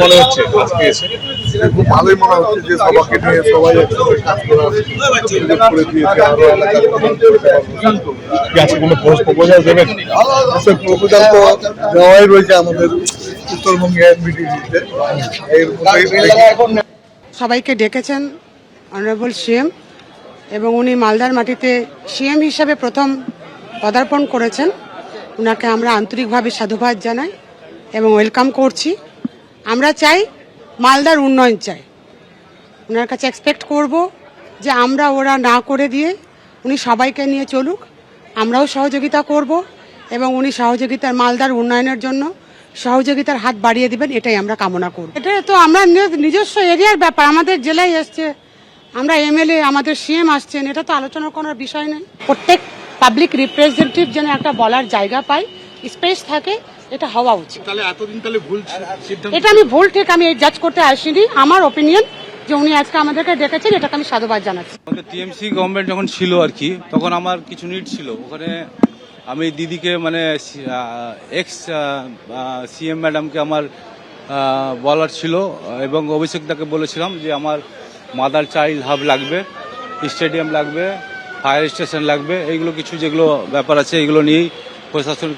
মনে হচ্ছে আজকে এসে খুব ভালোই মনে হচ্ছে যে সবাইকে নিয়ে সবাই একসাথে কাজ করার সুযোগ করে দিয়েছে। আরো এলাকার কি আজকে কোনো প্রপোজাল দেবেন? প্রপোজাল তো দেওয়াই রয়েছে আমাদের উত্তরবঙ্গে মিটিংতে। এর মধ্যেই সবাইকে ডেকেছেন অনারেবল সিএম, এবং উনি মালদার মাটিতে সিএম হিসাবে প্রথম পদার্পণ করেছেন। ওনাকে আমরা আন্তরিকভাবে সাধুবাদ জানাই এবং ওয়েলকাম করছি। আমরা চাই মালদার উন্নয়ন চাই, ওনার কাছে এক্সপেক্ট করব যে আমরা ওরা না করে দিয়ে উনি সবাইকে নিয়ে চলুক, আমরাও সহযোগিতা করব এবং উনি সহযোগিতার মালদার উন্নয়নের জন্য সহযোগিতার হাত বাড়িয়ে দিবেন, এটাই আমরা কামনা করব। এটা তো আমরা নিজস্ব এরিয়ার ব্যাপার, আমাদের জেলায় এসছে, আমরা এমএলএ, আমাদের সিএম আসছেন, এটা তো আলোচনা করার বিষয় নেই। প্রত্যেক পাবলিক রিপ্রেজেন্টেটিভ যেন একটা বলার জায়গা পায়, স্পেস থাকে, এটা হওয়া উচিত। তাহলে এতদিন তাহলে ভুল সিদ্ধান্ত? এটা আমি ভুল ঠিক আমি জাজ করতে আসিনি, আমার ওপিনিয়ন যে উনি আজকে আমাদেরকে ডেকেছেন, এটাকে আমি সাধুবাদ জানাচ্ছি। আমাদের টিএমসি গভর্নমেন্ট যখন ছিল আর কি, তখন আমার কিছু নিড ছিল ওখানে। আমি দিদিকে মানে এক্স সিএম ম্যাডামকে আমার বলার ছিল এবং অভিষেক দাকে বলেছিলাম যে আমার মাদার চাইল্ড হাব লাগবে, স্টেডিয়াম লাগবে, ফায়ার স্টেশন লাগবে, এইগুলো কিছু যেগুলো ব্যাপার আছে এইগুলো নিয়েই প্রশাসন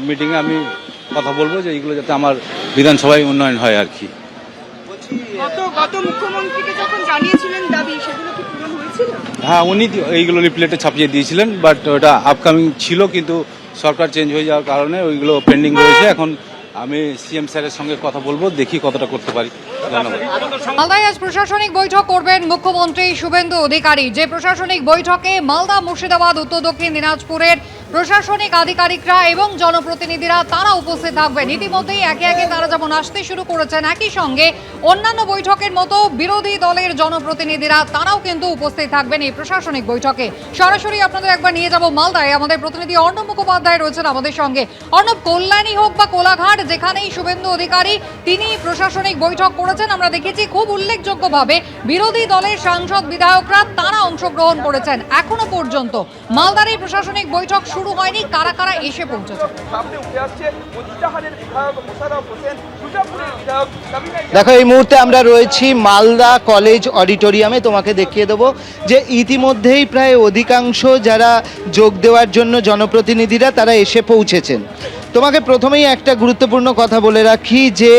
মিটিংয়ে আমি কথা বলবো যে এইগুলো যাতে আমার বিধানসভায় উন্নয়ন হয় আর কি। গত মুখ্যমন্ত্রীকে যখন জানিয়েছিলেন দাবি, সেগুলো কি পূরণ হয়েছিল? হ্যাঁ, উনি এইগুলো লিফলেটে ছাপিয়ে দিয়েছিলেন, বাট ওটা আপকামিং ছিল, কিন্তু সরকার চেঞ্জ হয়ে যাওয়ার কারণে ওইগুলো পেন্ডিং রয়েছে। এখন আমি সিএম স্যারের সঙ্গে কথা বলবো, দেখি কতটা করতে পারি। ধন্যবাদ। মালদায় আজ প্রশাসনিক বৈঠক করবেন মুখ্যমন্ত্রী শুভেন্দু অধিকারী। যে প্রশাসনিক বৈঠকে মালদা, মুর্শিদাবাদ, উত্তর দক্ষিণ দিনাজপুরের প্রশাসনিক আধিকারিকরা এবং জনপ্রতিনিধিরা তারা উপস্থিত থাকবেন। ইতিমধ্যেই একে একে তারা যেমন আসতে শুরু করেছেন, একই সঙ্গে অন্যান্য বৈঠকের মতো বিরোধী দলের জনপ্রতিনিধিরা তারাও কিন্তু উপস্থিত থাকবেন এই প্রশাসনিক বৈঠকে। সরাসরি আপনাদের একবার নিয়ে যাব মালদায়। আমাদের প্রতিনিধি অর্ণব মুখোপাধ্যায় রয়েছেন আমাদের সঙ্গে। অর্ণব, কল্যাণী হোক বা কোলাঘাট, যেখানেই শুভেন্দু অধিকারী তিনি প্রশাসনিক বৈঠক করেছেন, আমরা দেখেছি খুব উল্লেখযোগ্যভাবে বিরোধী দলের সাংসদ বিধায়করা তারা অংশগ্রহণ করেছেন। এখনো পর্যন্ত মালদার এই প্রশাসনিক বৈঠক শুরু হয়নি, কারা কারা এসে পৌঁছেছে? দেখো, এই মুহূর্তে আমরা রয়েছি মালদা কলেজ অডিটোরিয়ামে। তোমাকে দেখিয়ে দেবো যে ইতিমধ্যেই প্রায় অধিকাংশ যারা যোগ দেওয়ার জন্য জনপ্রতিনিধিরা তারা এসে পৌঁছেছেন। তোমাকে প্রথমেই একটা গুরুত্বপূর্ণ কথা বলে রাখি যে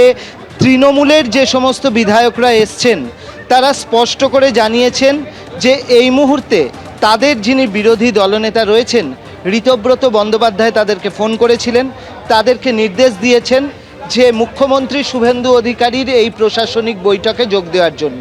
তৃণমূলের যে সমস্ত বিধায়করা এসছেন তারা স্পষ্ট করে জানিয়েছেন যে এই মুহূর্তে তাদের যিনি বিরোধী দলনেতা রয়েছেন ঋতব্রত বন্দ্যোপাধ্যায় তাদেরকে ফোন করেছিলেন, তাদেরকে নির্দেশ দিয়েছেন যে মুখ্যমন্ত্রী শুভেন্দু অধিকারীর এই প্রশাসনিক বৈঠকে যোগ দেওয়ার জন্য।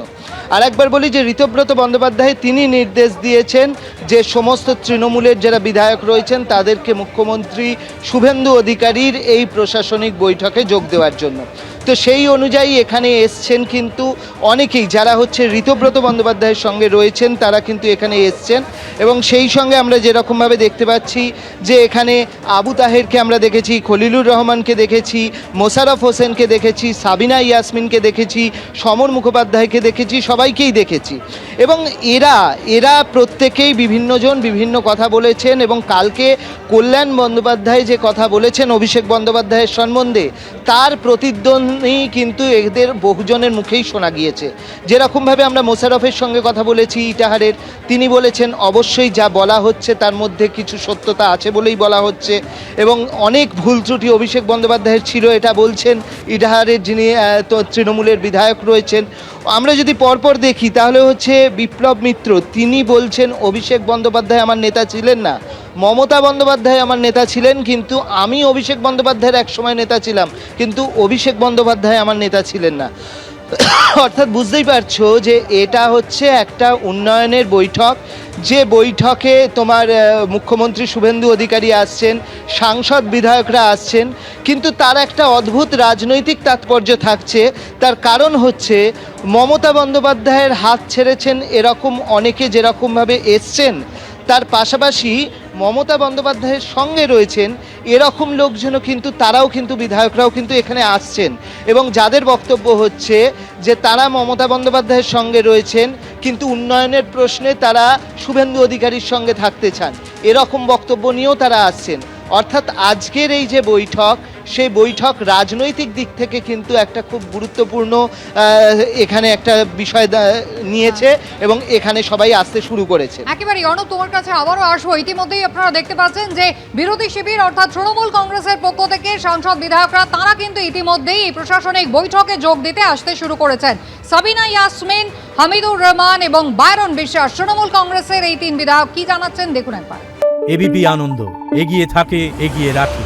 আর একবার বলি যে ঋতব্রত বন্দ্যোপাধ্যায় তিনি নির্দেশ দিয়েছেন যে সমস্ত তৃণমূলের যারা বিধায়ক রয়েছেন তাদেরকে মুখ্যমন্ত্রী শুভেন্দু অধিকারীর এই প্রশাসনিক বৈঠকে যোগ দেওয়ার জন্য। তো সেই অনুযায়ী এখানে এসছেন কিন্তু অনেকেই, যারা হচ্ছে ঋতব্রত বন্দ্যোপাধ্যায়ের সঙ্গে রয়েছেন তারা কিন্তু এখানে এসছেন। এবং সেই সঙ্গে আমরা যেরকমভাবে দেখতে পাচ্ছি যে এখানে আবু তাহেরকে আমরা দেখেছি, খলিলুর রহমানকে দেখেছি, মোশাররফ হোসেনকে দেখেছি, সাবিনা ইয়াসমিনকে দেখেছি, সমর মুখোপাধ্যায়কে দেখেছি, সবাইকেই দেখেছি। এবং এরা প্রত্যেকেই বিভিন্নজন বিভিন্ন কথা বলেছেন। এবং কালকে কল্যাণ বন্দ্যোপাধ্যায় যে কথা বলেছেন অভিষেক বন্দ্যোপাধ্যায়ের সম্বন্ধে, তার প্রতিদ্বন্দ্বী কিন্তু এদের বহুজনের মুখেই শোনা গিয়েছে। যেরকমভাবে আমরা মোশাররফের সঙ্গে কথা বলেছি ইটাহারের, তিনি বলেছেন অবশ্যই যা বলা হচ্ছে তার মধ্যে কিছু সত্যতা আছে বলেই বলা হচ্ছে, এবং অনেক ভুল ত্রুটি অভিষেক বন্দ্যোপাধ্যায়ের ছিল এটা বলছেন ইটাহারের যিনি তৃণমূলের বিধায়ক রয়েছেন। আমরা যদি পরপর দেখি তাহলে হচ্ছে বিপ্লব মিত্র, তিনি বলছেন অভিষেক বন্দ্যোপাধ্যায় আমার নেতা ছিলেন না, মমতা বন্দ্যোপাধ্যায় আমার নেতা ছিলেন, কিন্তু আমি অভিষেক বন্দ্যোপাধ্যায়ের একসময় নেতা ছিলাম, কিন্তু অভিষেক বন্দ্যোপাধ্যায় আমার নেতা ছিলেন না। অর্থাৎ বুঝতেই পারছো যে এটা হচ্ছে একটা উন্নয়নের বৈঠক, যে বৈঠকে তোমার মুখ্যমন্ত্রী শুভেন্দু অধিকারী আসছেন, সাংসদ বিধায়করা আসছেন, কিন্তু তার একটা অদ্ভুত রাজনৈতিক তাৎপর্য থাকছে। তার কারণ হচ্ছে মমতা বন্দ্যোপাধ্যায়ের হাত ছেড়েছেন এরকম অনেকে যেরকমভাবে এসছেন, তার পাশাপাশি মমতা বন্দ্যোপাধ্যায়ের সঙ্গে রয়েছেন এরকম লোকজনও কিন্তু তারাও কিন্তু বিধায়করাও কিন্তু এখানে আসছেন। এবং যাদের বক্তব্য হচ্ছে যে তারা মমতা বন্দ্যোপাধ্যায়ের সঙ্গে রয়েছেন কিন্তু উন্নয়নের প্রশ্নে তারা শুভেন্দু অধিকারীর সঙ্গে থাকতে চান, এরকম বক্তব্য নিয়েও তারা আসছেন। অর্থাৎ আজকের এই যে বৈঠক সেই বৈঠক রাজনৈতিক দিক থেকে কিন্তু একটা খুব গুরুত্বপূর্ণ এখানে একটা বিষয় নিয়েছে এবং এখানে সবাই আসতে শুরু করেছে। একেবারে অনুপ, তোমার কাছে আবারও আসবো। ইতিমধ্যেই আপনারা দেখতে পাচ্ছেন যে বিরোধী শিবির অর্থাৎ তৃণমূল কংগ্রেসের পক্ষ থেকে সাংসদ বিধায়করা তারা কিন্তু ইতিমধ্যেই এই প্রশাসনিক বৈঠকে যোগ দিতে আসতে শুরু করেছেন। সাবিনা ইয়াসমিন, হামিদুর রহমান এবং বায়রন বিশ্বাস, তৃণমূল কংগ্রেসের এই 3 বিধায়ক কি জানাচ্ছেন দেখুন একবার। এবিপি আনন্দ, এগিয়ে থাকে, এগিয়ে রাখে।